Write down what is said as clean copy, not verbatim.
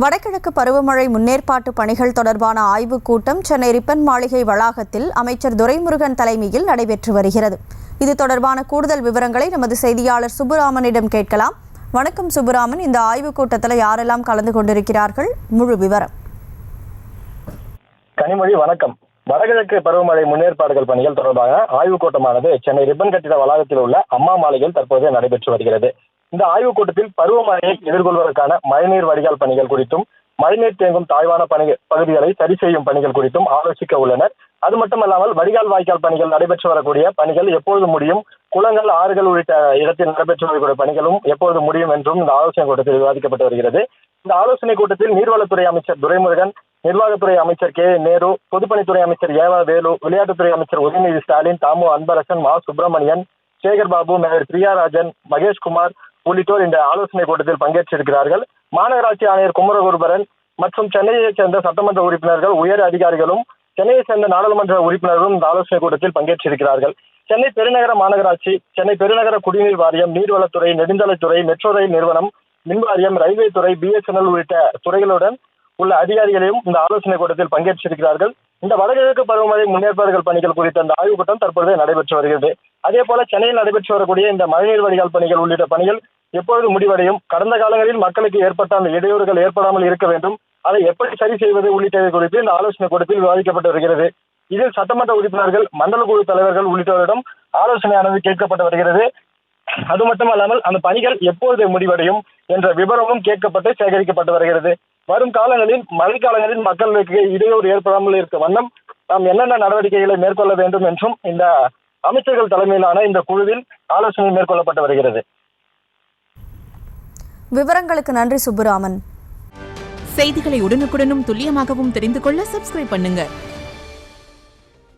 வடகிழக்கு பருவமழை முன்னேற்பாட்டு பணிகள் தொடர்பான ஆய்வுக் கூட்டம் சென்னை ரிப்பன் மாளிகை வளாகத்தில் அமைச்சர் துரைமுருகன் தலைமையில் நடைபெற்று வருகிறது. இது தொடர்பான கூடுதல் விவரங்களை நமது செய்தியாளர் சுப்புராமனிடம் கேட்கலாம். வணக்கம் சுப்புராமன், இந்த ஆய்வுக் கூட்டத்தில் யாரெல்லாம் கலந்து கொண்டிருக்கிறார்கள்? முழு விவரம். கனிமொழி, வணக்கம். வடகிழக்கு பருவமழை முன்னேற்பாடுகள் பணிகள் தொடர்பாக ஆய்வுக் கூட்டமானது சென்னை ரிப்பன் கட்டிட வளாகத்தில் உள்ள அம்மா மாளிகையில் தற்போது நடைபெற்று வருகிறது. இந்த ஆய்வுக் கூட்டத்தில் பருவமழையை எதிர்கொள்வதற்கான மழைநீர் வடிகால் பணிகள் குறித்தும் மழைநீர் தேங்கும் தாழ்வான பகுதிகளை சரி செய்யும் பணிகள் குறித்தும் ஆலோசிக்க உள்ளனர். அது மட்டுமல்லாமல் வடிகால் வாய்க்கால் பணிகள் நடைபெற்று வரக்கூடிய பணிகள் எப்போது முடியும், குளங்கள் ஆறுகள் உள்ளிட்ட இடத்தில் நடைபெற்று வரக்கூடிய பணிகளும் எப்போது முடியும் என்றும் இந்த ஆலோசனை கூட்டத்தில் விவாதிக்கப்பட்டு வருகிறது. இந்த ஆலோசனை கூட்டத்தில் நீர்வளத்துறை அமைச்சர் துரைமுருகன், நிர்வாகத்துறை அமைச்சர் கே நேரு, பொதுப்பணித்துறை அமைச்சர் ஏவா வேலு, விளையாட்டுத்துறை அமைச்சர் உதயநிதி ஸ்டாலின், தாமு அன்பரசன், மா சுப்பிரமணியன், சேகர் பாபு, மேயர் பிரியாராஜன், மகேஷ்குமார் உள்ளிட்டோர் இந்த ஆலோசனை கூட்டத்தில் பங்கேற்றிருக்கிறார்கள். மாநகராட்சி ஆணையர் குமரகுருபரன் மற்றும் சென்னையைச் சேர்ந்த சட்டமன்ற உறுப்பினர்கள், உயர் அதிகாரிகளும் சென்னையைச் சேர்ந்த நாடாளுமன்ற உறுப்பினர்களும் இந்த ஆலோசனை கூட்டத்தில் பங்கேற்றிருக்கிறார்கள். சென்னை பெருநகர மாநகராட்சி, சென்னை பெருநகர குடிநீர் வாரியம், நீர்வளத்துறை, நெடுஞ்சாலைத்துறை, மெட்ரோ ரயில் நிறுவனம், மின்வாரியம், ரயில்வே துறை, BSNL உள்ளிட்ட துறைகளுடன் உள்ள அதிகாரிகளையும் இந்த ஆலோசனை கூட்டத்தில் பங்கேற்றிருக்கிறார்கள். இந்த வடகிழக்கு பருவமழை முன்னேற்பாடுகள் பணிகள் குறித்த இந்த ஆய்வுக் கூட்டம் தற்பொழுது நடைபெற்று வருகிறது. அதே போல சென்னையில் நடைபெற்று வரக்கூடிய இந்த மழைநீர் வடிகால் பணிகள் உள்ளிட்ட பணிகள் எப்பொழுது முடிவடையும், கடந்த காலங்களில் மக்களுக்கு ஏற்பட்ட அந்த இடையூறுகள் ஏற்படாமல் இருக்க வேண்டும், அதை எப்படி சரி செய்வது உள்ளிட்டவை குறித்து இந்த ஆலோசனை கூட்டத்தில் விவாதிக்கப்பட்டு வருகிறது. இதில் சட்டமன்ற உறுப்பினர்கள், மண்டல குழு தலைவர்கள் உள்ளிட்டவரிடம் ஆலோசனையானது கேட்கப்பட்டு வருகிறது. அது மட்டுமல்லாமல் அந்த பணிகள் எப்போது முடிவடையும் என்ற விவரமும் கேட்கப்பட்டு சேகரிக்கப்பட்டு வருகிறது. வரும் காலங்களில் மழைக்காலங்களில் மக்களுக்கு இடையூறு ஏற்படாமல் இருக்க வண்ணம் நாம் என்னென்ன நடவடிக்கைகளை மேற்கொள்ள வேண்டும் என்றும் இந்த அமைச்சர்கள் தலைமையிலான இந்த குழுவில் ஆலோசனை மேற்கொள்ளப்பட்டு வருகிறது. விவரங்களுக்கு நன்றி சுப்புராமன். செய்திகளை உடனுக்குடனும் துல்லியமாகவும் தெரிந்து கொள்ள சப்ஸ்கிரைப் பண்ணுங்க.